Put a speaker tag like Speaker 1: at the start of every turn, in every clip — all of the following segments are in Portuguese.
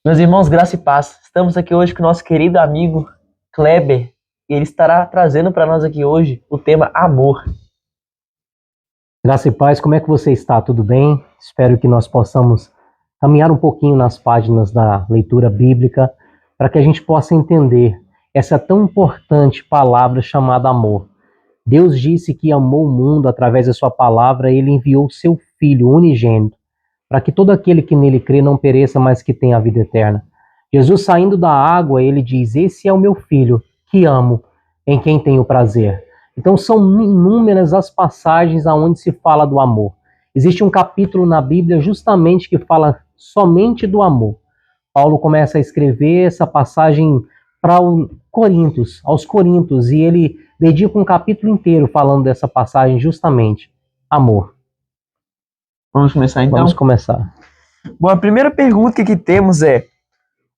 Speaker 1: Meus irmãos, graça e paz. Estamos aqui hoje com o nosso querido amigo Kleber e ele estará trazendo para nós aqui hoje o tema amor.
Speaker 2: Graça e paz, como é que você está? Tudo bem? Espero que nós possamos caminhar um pouquinho nas páginas da leitura bíblica para que a gente possa entender essa tão importante palavra chamada amor. Deus disse que amou o mundo através da sua palavra e ele enviou o seu Filho unigênito para que todo aquele que nele crê não pereça, mas que tenha a vida eterna. Jesus saindo da água, ele diz: "Esse é o meu Filho, que amo, em quem tenho prazer." Então são inúmeras as passagens aonde se fala do amor. Existe um capítulo na Bíblia justamente que fala somente do amor. Paulo começa a escrever essa passagem para aos Coríntios, e ele dedica um capítulo inteiro falando dessa passagem justamente, amor.
Speaker 1: Vamos começar então?
Speaker 2: Vamos começar.
Speaker 1: Bom, a primeira pergunta que temos é: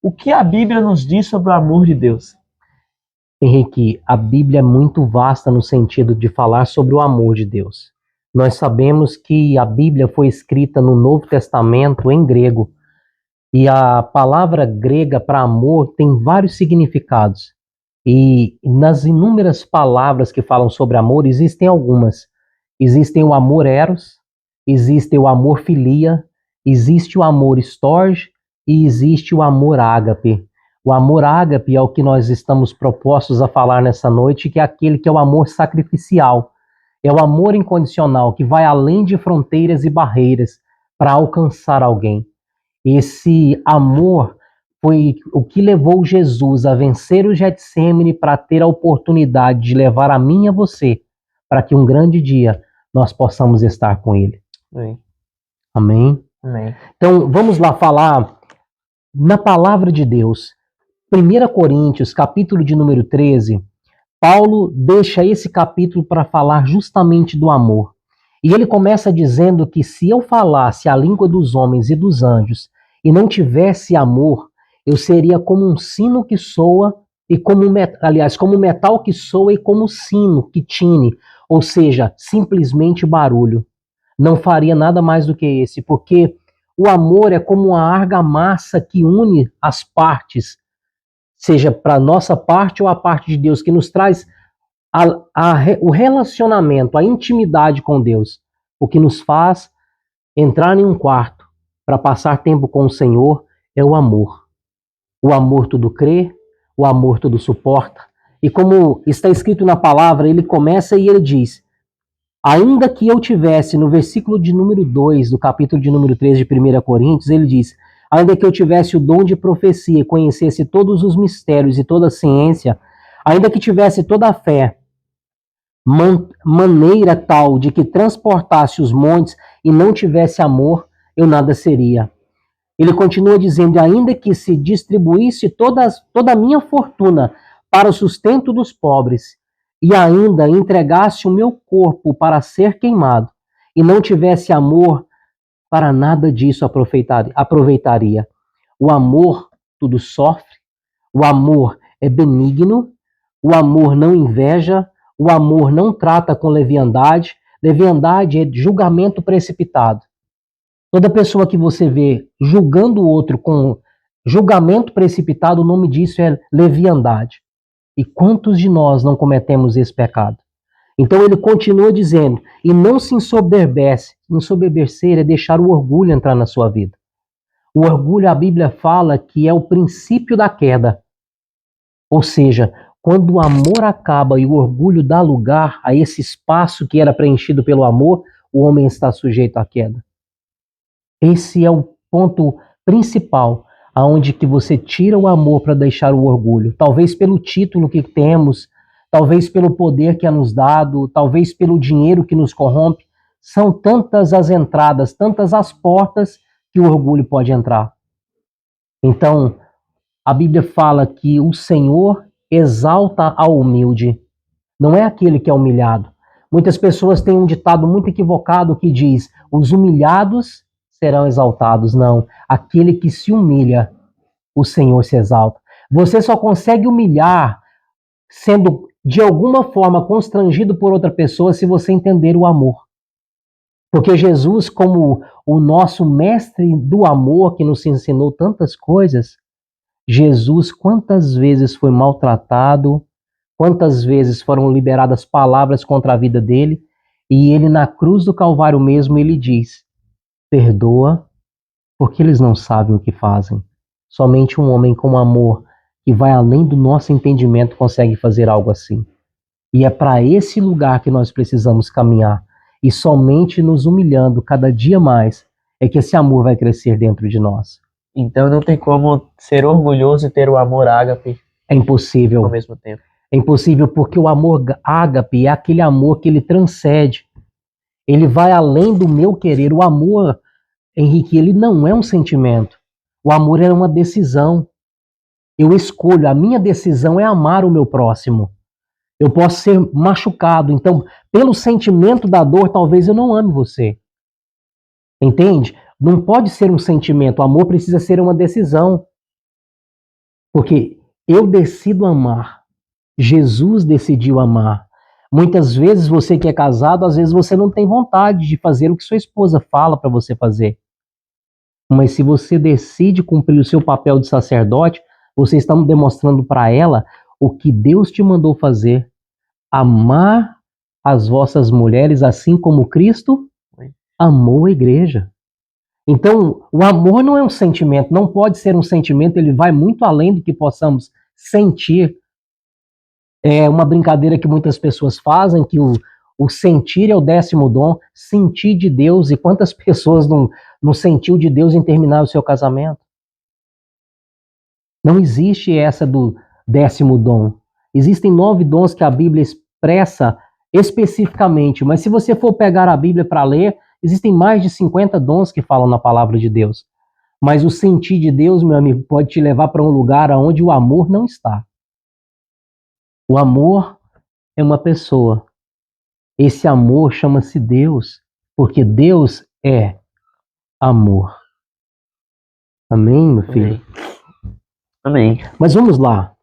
Speaker 1: o que a Bíblia nos diz sobre o amor de Deus?
Speaker 2: Henrique, a Bíblia é muito vasta no sentido de falar sobre o amor de Deus. Nós sabemos que a Bíblia foi escrita no Novo Testamento em grego, e a palavra grega para amor tem vários significados. E nas inúmeras palavras que falam sobre amor, existem algumas. Existem o amor eros, existe o amor filia, existe o amor storge e existe o amor ágape. O amor ágape é o que nós estamos propostos a falar nessa noite, que é aquele que é o amor sacrificial. É o amor incondicional, que vai além de fronteiras e barreiras para alcançar alguém. Esse amor foi o que levou Jesus a vencer o Getsêmani para ter a oportunidade de levar a mim e a você, para que um grande dia nós possamos estar com Ele.
Speaker 1: Amém.
Speaker 2: Amém?
Speaker 1: Amém.
Speaker 2: Então, vamos lá falar na palavra de Deus. 1 Coríntios, capítulo de número 13, Paulo deixa esse capítulo para falar justamente do amor. E ele começa dizendo que se eu falasse a língua dos homens e dos anjos e não tivesse amor, eu seria como um sino que soa e como um metal que soa e como sino que tine, ou seja, simplesmente barulho. Não faria nada mais do que esse, porque o amor é como uma argamassa que une as partes, seja para a nossa parte ou a parte de Deus, que nos traz o relacionamento, a intimidade com Deus, o que nos faz entrar em um quarto para passar tempo com o Senhor é o amor. O amor tudo crê, o amor tudo suporta. E como está escrito na palavra, ele começa e ele diz: ainda que eu tivesse, no versículo de número 2 do capítulo de número 3 de 1 Coríntios, ele diz: ainda que eu tivesse o dom de profecia, conhecesse todos os mistérios e toda a ciência, ainda que tivesse toda a fé, maneira tal de que transportasse os montes e não tivesse amor, eu nada seria. Ele continua dizendo: ainda que se distribuísse toda a minha fortuna para o sustento dos pobres, e ainda entregasse o meu corpo para ser queimado, e não tivesse amor, para nada disso aproveitaria. O amor tudo sofre, o amor é benigno, o amor não inveja, o amor não trata com leviandade. Leviandade é julgamento precipitado. Toda pessoa que você vê julgando o outro com julgamento precipitado, o nome disso é leviandade. E quantos de nós não cometemos esse pecado? Então ele continua dizendo: e não se ensoberbece. Ensoberbecer é deixar o orgulho entrar na sua vida. O orgulho, a Bíblia fala que é o princípio da queda. Ou seja, quando o amor acaba e o orgulho dá lugar a esse espaço que era preenchido pelo amor, o homem está sujeito à queda. Esse é o ponto principal, aonde que você tira o amor para deixar o orgulho. Talvez pelo título que temos, talvez pelo poder que é nos dado, talvez pelo dinheiro que nos corrompe. São tantas as entradas, tantas as portas que o orgulho pode entrar. Então, a Bíblia fala que o Senhor exalta ao humilde, não é aquele que é humilhado. Muitas pessoas têm um ditado muito equivocado que diz: os humilhados serão exaltados. Não, aquele que se humilha, o Senhor se exalta. Você só consegue humilhar sendo de alguma forma constrangido por outra pessoa se você entender o amor. Porque Jesus, como o nosso mestre do amor, que nos ensinou tantas coisas, Jesus, quantas vezes foi maltratado, quantas vezes foram liberadas palavras contra a vida dele, e ele na cruz do Calvário mesmo, ele diz, perdoa, porque eles não sabem o que fazem. Somente um homem com amor, que vai além do nosso entendimento, consegue fazer algo assim. E é para esse lugar que nós precisamos caminhar. E somente nos humilhando cada dia mais é que esse amor vai crescer dentro de nós.
Speaker 1: Então não tem como ser orgulhoso e ter o amor ágape
Speaker 2: É impossível.
Speaker 1: ao mesmo tempo.
Speaker 2: É impossível porque o amor ágape é aquele amor que ele transcende. Ele vai além do meu querer. O amor, Henrique, ele não é um sentimento. O amor é uma decisão. Eu escolho, a minha decisão é amar o meu próximo. Eu posso ser machucado, então, pelo sentimento da dor, talvez eu não ame você. Entende? Não pode ser um sentimento, o amor precisa ser uma decisão. Porque eu decido amar. Jesus decidiu amar. Muitas vezes você que é casado, às vezes você não tem vontade de fazer o que sua esposa fala para você fazer. Mas se você decide cumprir o seu papel de sacerdote, você está demonstrando para ela o que Deus te mandou fazer. Amar as vossas mulheres assim como Cristo amou a igreja. Então, o amor não é um sentimento, não pode ser um sentimento, ele vai muito além do que possamos sentir. É uma brincadeira que muitas pessoas fazem, que o sentir é o 10º dom, sentir de Deus, e quantas pessoas não sentiu de Deus em terminar o seu casamento? Não existe essa do 10º dom. Existem 9 dons que a Bíblia expressa especificamente, mas se você for pegar a Bíblia para ler, existem mais de 50 dons que falam na palavra de Deus. Mas o sentir de Deus, meu amigo, pode te levar para um lugar onde o amor não está. O amor é uma pessoa. Esse amor chama-se Deus, porque Deus é amor. Amém, meu filho?
Speaker 1: Amém.
Speaker 2: Mas vamos lá.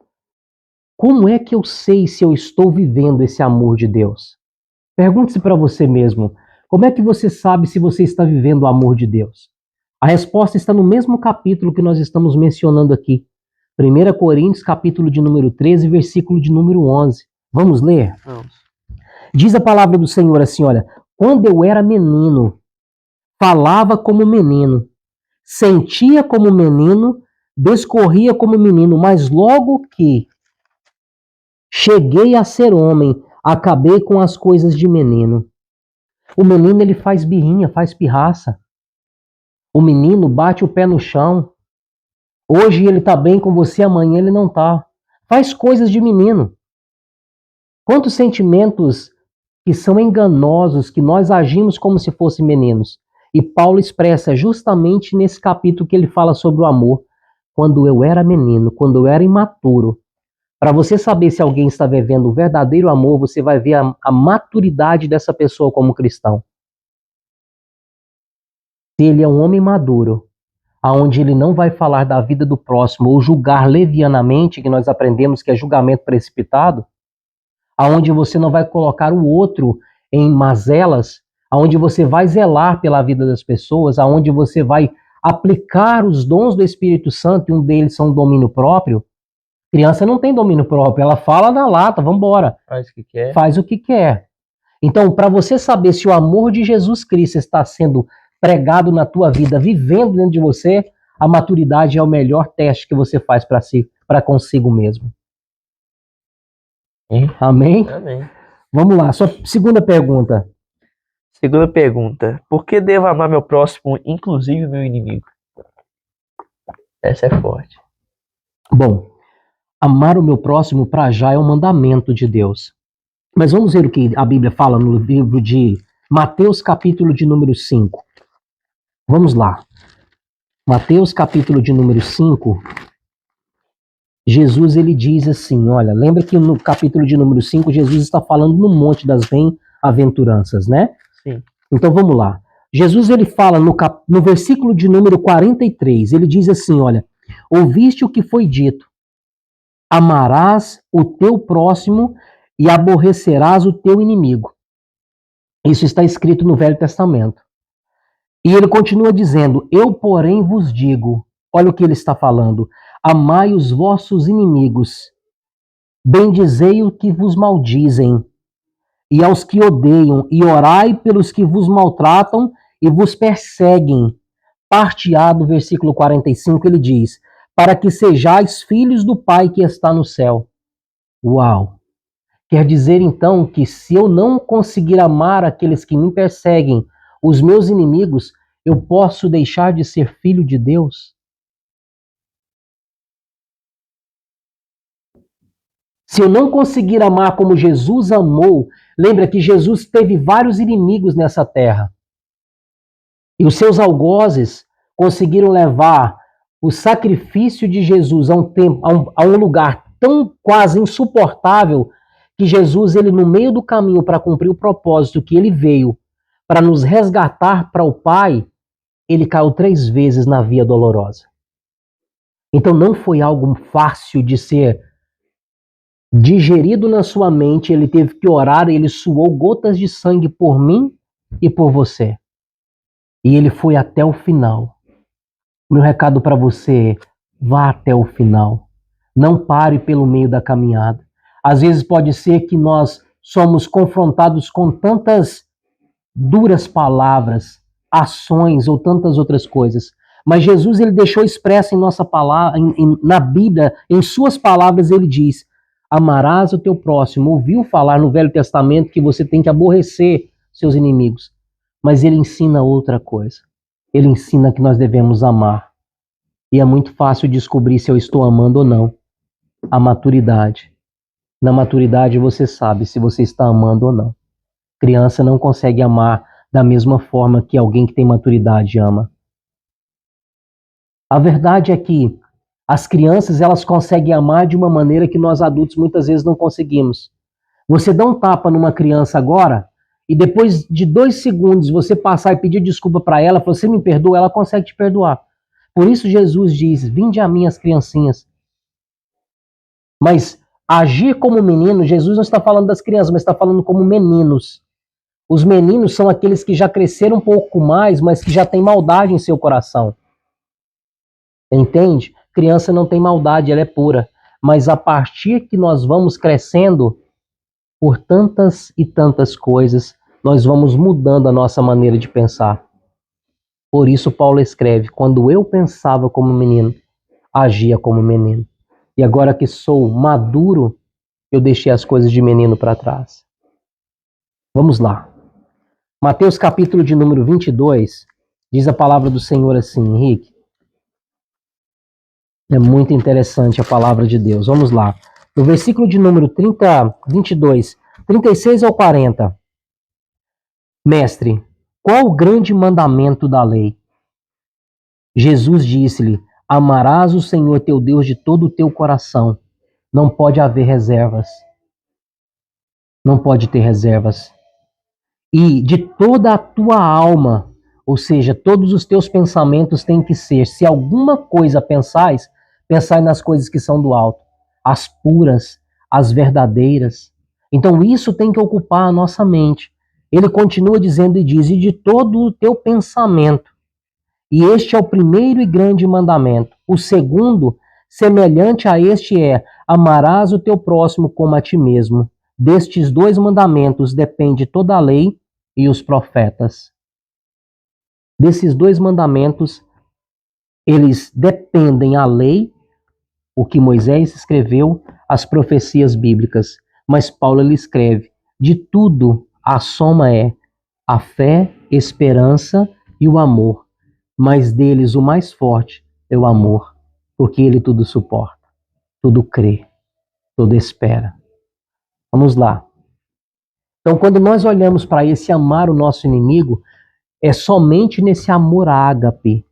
Speaker 2: Como é que eu sei se eu estou vivendo esse amor de Deus? Pergunte-se para você mesmo. Como é que você sabe se você está vivendo o amor de Deus? A resposta está no mesmo capítulo que nós estamos mencionando aqui. 1 Coríntios, capítulo de número 13, versículo de número 11. Vamos ler?
Speaker 1: Vamos.
Speaker 2: Diz a palavra do Senhor assim, olha. Quando eu era menino, falava como menino, sentia como menino, discorria como menino, mas logo que cheguei a ser homem, acabei com as coisas de menino. O menino, ele faz birrinha, faz pirraça. O menino bate o pé no chão. Hoje ele tá bem com você, amanhã ele não tá. Faz coisas de menino. Quantos sentimentos que são enganosos, que nós agimos como se fossem meninos. E Paulo expressa justamente nesse capítulo que ele fala sobre o amor. Quando eu era menino, quando eu era imaturo. Para você saber se alguém está vivendo o verdadeiro amor, você vai ver a maturidade dessa pessoa como cristão. Se ele é um homem maduro, aonde ele não vai falar da vida do próximo ou julgar levianamente, que nós aprendemos que é julgamento precipitado, aonde você não vai colocar o outro em mazelas, aonde você vai zelar pela vida das pessoas, aonde você vai aplicar os dons do Espírito Santo, e um deles são o domínio próprio. Criança não tem domínio próprio, ela fala na lata, vamos embora.
Speaker 1: Faz o que quer.
Speaker 2: Faz o que quer. Então, para você saber se o amor de Jesus Cristo está sendo pregado na tua vida, vivendo dentro de você, a maturidade é o melhor teste que você faz para si, para consigo mesmo. Amém?
Speaker 1: Amém.
Speaker 2: Vamos lá, sua segunda pergunta.
Speaker 1: Segunda pergunta. Por que devo amar meu próximo, inclusive meu inimigo? Essa é forte.
Speaker 2: Bom, amar o meu próximo para já é um mandamento de Deus. Mas vamos ver o que a Bíblia fala no livro de Mateus, capítulo de número 5. Vamos lá. Mateus, capítulo de número 5. Jesus, ele diz assim, olha, lembra que no capítulo de número 5, Jesus está falando no Monte das Bem-aventuranças, né?
Speaker 1: Sim.
Speaker 2: Então vamos lá. Jesus, ele fala no versículo de número 43, ele diz assim, olha, ouviste o que foi dito, amarás o teu próximo e aborrecerás o teu inimigo. Isso está escrito no Velho Testamento. E ele continua dizendo, eu porém vos digo, olha o que ele está falando, amai os vossos inimigos, bendizei os que vos maldizem, e aos que odeiam, e orai pelos que vos maltratam e vos perseguem. Parte A do versículo 45, ele diz, para que sejais filhos do Pai que está no céu. Uau! Quer dizer então que se eu não conseguir amar aqueles que me perseguem, os meus inimigos, eu posso deixar de ser filho de Deus? Se eu não conseguir amar como Jesus amou, lembra que Jesus teve vários inimigos nessa terra. E os seus algozes conseguiram levar o sacrifício de Jesus a um lugar tão quase insuportável que Jesus, ele no meio do caminho para cumprir o propósito que ele veio para nos resgatar para o Pai, ele caiu 3 vezes na via dolorosa. Então não foi algo fácil de ser digerido na sua mente, ele teve que orar, ele suou gotas de sangue por mim e por você. E ele foi até o final. Meu recado para você é, vá até o final. Não pare pelo meio da caminhada. Às vezes pode ser que nós somos confrontados com tantas duras palavras, ações ou tantas outras coisas. Mas Jesus, ele deixou expresso em nossa palavra, na Bíblia, em suas palavras, ele diz, amarás o teu próximo. Ouviu falar no Velho Testamento que você tem que aborrecer seus inimigos. Mas ele ensina outra coisa. Ele ensina que nós devemos amar. E é muito fácil descobrir se eu estou amando ou não. A maturidade. Na maturidade você sabe se você está amando ou não. Criança não consegue amar da mesma forma que alguém que tem maturidade ama. A verdade é que as crianças, elas conseguem amar de uma maneira que nós adultos muitas vezes não conseguimos. Você dá um tapa numa criança agora, e depois de 2 segundos você passar e pedir desculpa para ela, você me perdoa, ela consegue te perdoar. Por isso Jesus diz, vinde a mim as criancinhas. Mas agir como menino, Jesus não está falando das crianças, mas está falando como meninos. Os meninos são aqueles que já cresceram um pouco mais, mas que já têm maldade em seu coração. Entende? Criança não tem maldade, ela é pura. Mas a partir que nós vamos crescendo, por tantas e tantas coisas, nós vamos mudando a nossa maneira de pensar. Por isso Paulo escreve, quando eu pensava como menino, agia como menino. E agora que sou maduro, eu deixei as coisas de menino para trás. Vamos lá. Mateus capítulo de número 22, diz a palavra do Senhor assim, Henrique. É muito interessante a palavra de Deus. Vamos lá. No versículo de número 22, 36 ao 40. Mestre, qual o grande mandamento da lei? Jesus disse-lhe, amarás o Senhor teu Deus de todo o teu coração. Não pode haver reservas. Não pode ter reservas. E de toda a tua alma, ou seja, todos os teus pensamentos têm que ser, se alguma coisa pensais, pensai nas coisas que são do alto, as puras, as verdadeiras. Então isso tem que ocupar a nossa mente. Ele continua dizendo e diz, e de todo o teu pensamento. E este é o primeiro e grande mandamento. O segundo, semelhante a este é, amarás o teu próximo como a ti mesmo. Destes 2 mandamentos depende toda a lei e os profetas. Desses 2 mandamentos, eles dependem a lei, o que Moisés escreveu, as profecias bíblicas. Mas Paulo ele escreve, de tudo a soma é a fé, esperança e o amor. Mas deles o mais forte é o amor, porque ele tudo suporta, tudo crê, tudo espera. Vamos lá. Então, quando nós olhamos para esse amar o nosso inimigo, é somente nesse amor ágape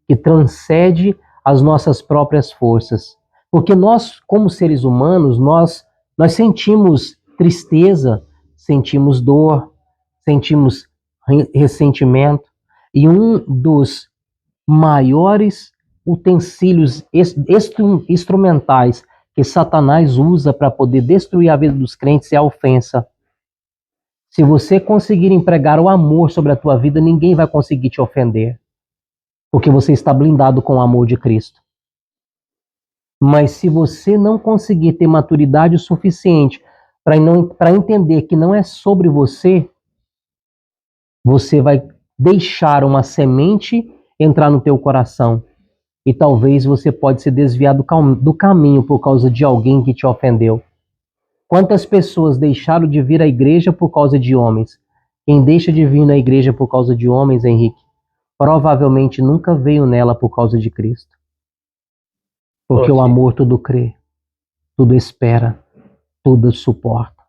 Speaker 2: que transcende as nossas próprias forças. Porque nós, como seres humanos, nós sentimos tristeza, sentimos dor, sentimos ressentimento. E um dos maiores utensílios instrumentais que Satanás usa para poder destruir a vida dos crentes é a ofensa. Se você conseguir empregar o amor sobre a tua vida, ninguém vai conseguir te ofender. Porque você está blindado com o amor de Cristo. Mas se você não conseguir ter maturidade o suficiente para entender que não é sobre você, você vai deixar uma semente entrar no teu coração. E talvez você pode se desviar do caminho por causa de alguém que te ofendeu. Quantas pessoas deixaram de vir à igreja por causa de homens? Quem deixa de vir na igreja por causa de homens, Henrique, provavelmente nunca veio nela por causa de Cristo. Porque o amor tudo crê, tudo espera, tudo suporta.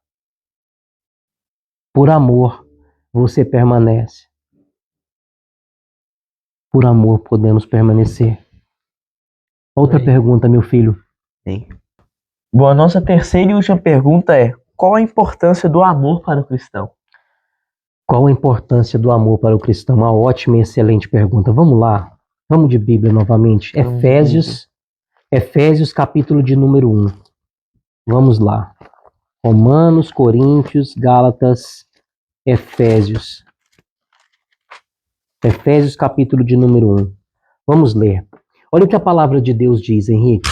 Speaker 2: Por amor, você permanece. Por amor, podemos permanecer. Outra pergunta, meu filho.
Speaker 1: Sim. Bom, a nossa terceira e última pergunta é: qual a importância do amor para o cristão?
Speaker 2: Qual a importância do amor para o cristão? Uma ótima e excelente pergunta. Vamos lá. Vamos de Bíblia novamente. Efésios capítulo de número 1. Vamos lá. Romanos, Coríntios, Gálatas, Efésios. Efésios capítulo de número 1. Vamos ler. Olha o que a palavra de Deus diz, Henrique.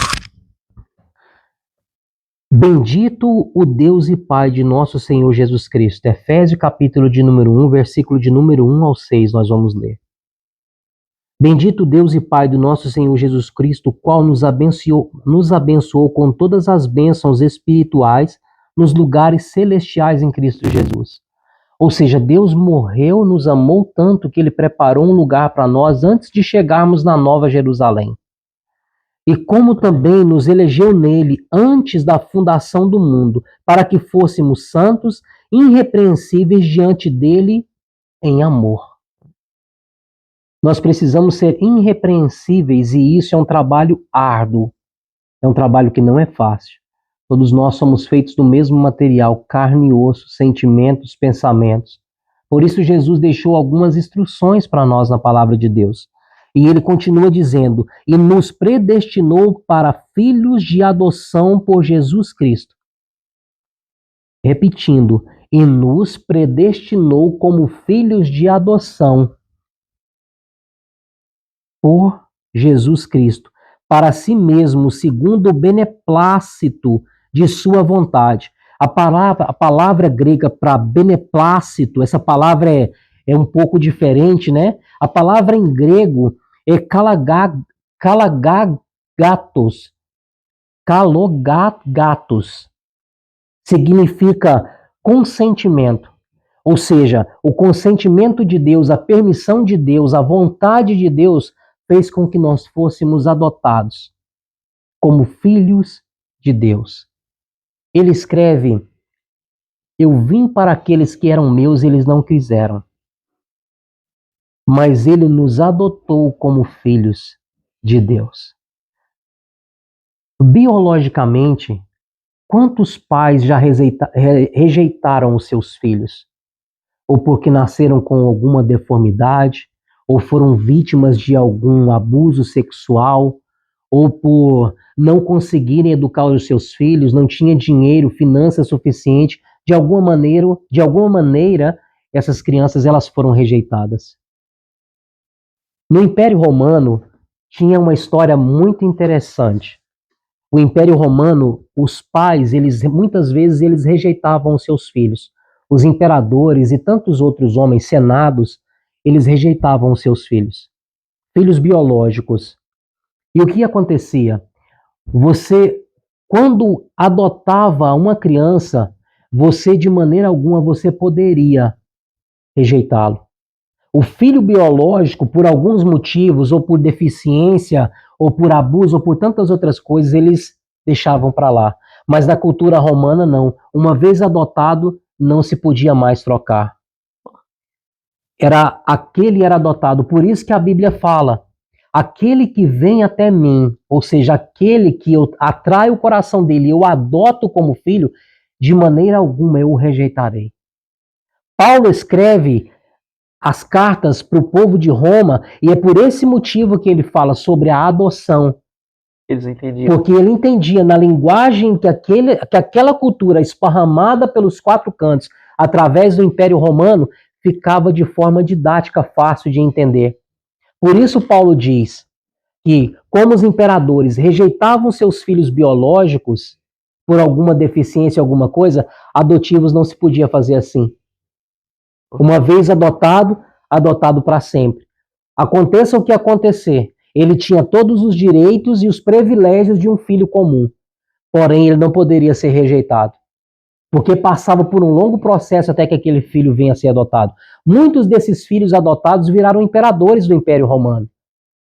Speaker 2: Bendito o Deus e Pai de nosso Senhor Jesus Cristo. Efésios capítulo de número 1, versículo de número 1 ao 6, nós vamos ler. Bendito Deus e Pai do nosso Senhor Jesus Cristo, o qual nos abençoou com todas as bênçãos espirituais nos lugares celestiais em Cristo Jesus. Ou seja, Deus morreu, nos amou tanto que Ele preparou um lugar para nós antes de chegarmos na Nova Jerusalém. E como também nos elegeu nele antes da fundação do mundo, para que fôssemos santos, irrepreensíveis diante dele em amor. Nós precisamos ser irrepreensíveis e isso é um trabalho árduo. É um trabalho que não é fácil. Todos nós somos feitos do mesmo material, carne e osso, sentimentos, pensamentos. Por isso Jesus deixou algumas instruções para nós na palavra de Deus. E ele continua dizendo, e nos predestinou para filhos de adoção por Jesus Cristo. Repetindo, e nos predestinou como filhos de adoção por Jesus Cristo, para si mesmo, segundo o beneplácito de sua vontade. A palavra grega para beneplácito, essa palavra é um pouco diferente, né? A palavra em grego é kalogagatos, significa consentimento. Ou seja, o consentimento de Deus, a permissão de Deus, a vontade de Deus fez com que nós fôssemos adotados como filhos de Deus. Ele escreve, eu vim para aqueles que eram meus e eles não quiseram. Mas ele nos adotou como filhos de Deus. Biologicamente, quantos pais já rejeitaram os seus filhos? Ou porque nasceram com alguma deformidade, ou foram vítimas de algum abuso sexual, ou por não conseguirem educar os seus filhos, não tinha dinheiro, finança suficiente, de alguma maneira, essas crianças elas foram rejeitadas. No Império Romano, tinha uma história muito interessante. O Império Romano, os pais, muitas vezes eles rejeitavam os seus filhos. Os imperadores e tantos outros homens, senados, eles rejeitavam os seus filhos. Filhos biológicos. E o que acontecia? Você, quando adotava uma criança, você de maneira alguma você poderia rejeitá-lo. O filho biológico, por alguns motivos, ou por deficiência, ou por abuso, ou por tantas outras coisas, eles deixavam para lá. Mas na cultura romana, não. Uma vez adotado, não se podia mais trocar. Aquele era adotado. Por isso que a Bíblia fala, aquele que vem até mim, ou seja, aquele que eu atrai o coração dele, eu adoto como filho, de maneira alguma eu o rejeitarei. Paulo escreve as cartas para o povo de Roma, e é por esse motivo que ele fala sobre a adoção.
Speaker 1: Eles entendiam.
Speaker 2: Porque ele entendia na linguagem que aquela cultura esparramada pelos quatro cantos, através do Império Romano, ficava de forma didática fácil de entender. Por isso Paulo diz, que, como os imperadores rejeitavam seus filhos biológicos por alguma deficiência, alguma coisa, adotivos não se podia fazer assim. Uma vez adotado, adotado para sempre. Aconteça o que acontecer, ele tinha todos os direitos e os privilégios de um filho comum. Porém, ele não poderia ser rejeitado, porque passava por um longo processo até que aquele filho venha a ser adotado. Muitos desses filhos adotados viraram imperadores do Império Romano.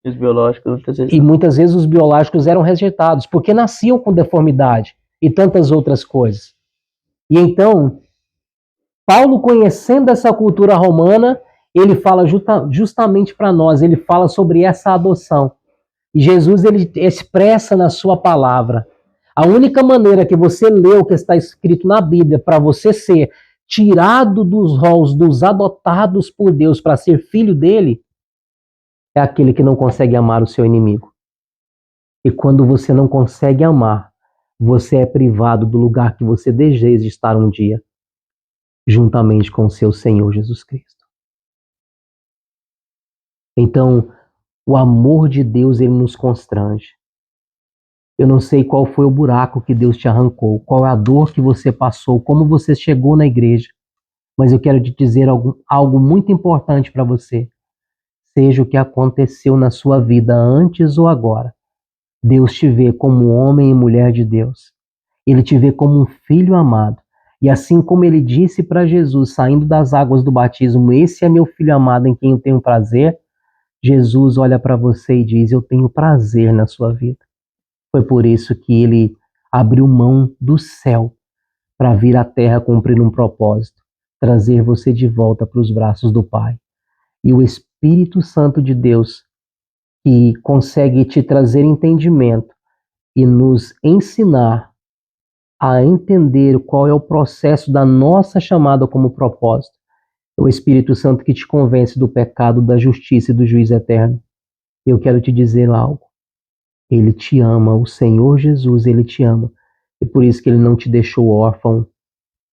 Speaker 1: E os biológicos, muitas vezes.
Speaker 2: E muitas vezes os biológicos eram rejeitados, porque nasciam com deformidade e tantas outras coisas. E então, Paulo, conhecendo essa cultura romana, ele fala justamente para nós, ele fala sobre essa adoção. E Jesus, ele expressa na sua palavra. A única maneira que você lê o que está escrito na Bíblia para você ser tirado dos rolos dos adotados por Deus para ser filho dele, é aquele que não consegue amar o seu inimigo. E quando você não consegue amar, você é privado do lugar que você deseja estar um dia, juntamente com o seu Senhor Jesus Cristo. Então, o amor de Deus, ele nos constrange. Eu não sei qual foi o buraco que Deus te arrancou, qual é a dor que você passou, como você chegou na igreja, mas eu quero te dizer algo muito importante para você. Seja o que aconteceu na sua vida antes ou agora, Deus te vê como homem e mulher de Deus. Ele te vê como um filho amado. E assim como ele disse para Jesus, saindo das águas do batismo, esse é meu filho amado em quem eu tenho prazer, Jesus olha para você e diz, eu tenho prazer na sua vida. Foi por isso que ele abriu mão do céu para vir à terra cumprir um propósito, trazer você de volta para os braços do Pai. E o Espírito Santo de Deus, que consegue te trazer entendimento e nos ensinar a entender qual é o processo da nossa chamada como propósito. É o Espírito Santo que te convence do pecado, da justiça e do juízo eterno. Eu quero te dizer algo. Ele te ama, o Senhor Jesus, ele te ama. E por isso que ele não te deixou órfão.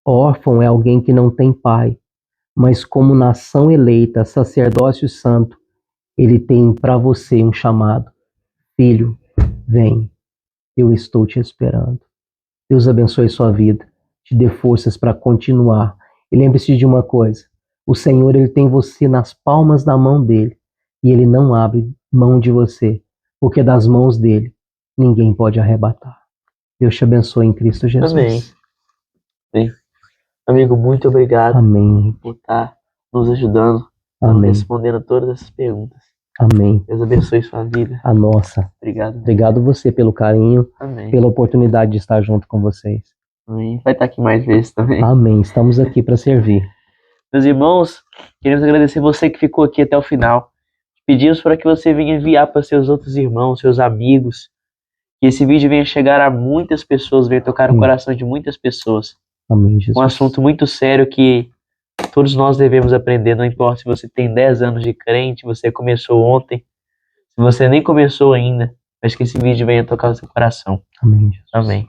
Speaker 2: Órfão é alguém que não tem pai. Mas como nação eleita, sacerdócio santo, ele tem para você um chamado. Filho, vem, eu estou te esperando. Deus abençoe sua vida, te dê forças para continuar. E lembre-se de uma coisa, o Senhor, ele tem você nas palmas da mão dele e ele não abre mão de você, porque das mãos dele ninguém pode arrebatar. Deus te abençoe em Cristo Jesus.
Speaker 1: Amém. Amém. Amigo, muito obrigado.
Speaker 2: Amém.
Speaker 1: Por estar nos ajudando,
Speaker 2: Amém.
Speaker 1: Respondendo todas essas perguntas.
Speaker 2: Amém.
Speaker 1: Deus abençoe sua vida.
Speaker 2: A nossa.
Speaker 1: Obrigado.
Speaker 2: Obrigado você pelo carinho,
Speaker 1: Amém.
Speaker 2: Pela oportunidade de estar junto com vocês.
Speaker 1: Amém. Vai estar aqui mais vezes também.
Speaker 2: Amém. Estamos aqui para servir.
Speaker 1: Meus irmãos, queremos agradecer você que ficou aqui até o final. Pedimos para que você venha enviar para seus outros irmãos, seus amigos, que esse vídeo venha chegar a muitas pessoas, venha tocar no coração de muitas pessoas.
Speaker 2: Amém, Jesus.
Speaker 1: Um assunto muito sério que todos nós devemos aprender, não importa se você tem 10 anos de crente, você começou ontem, se você nem começou ainda, mas que esse vídeo venha tocar o seu coração.
Speaker 2: Amém, Jesus.
Speaker 1: Amém.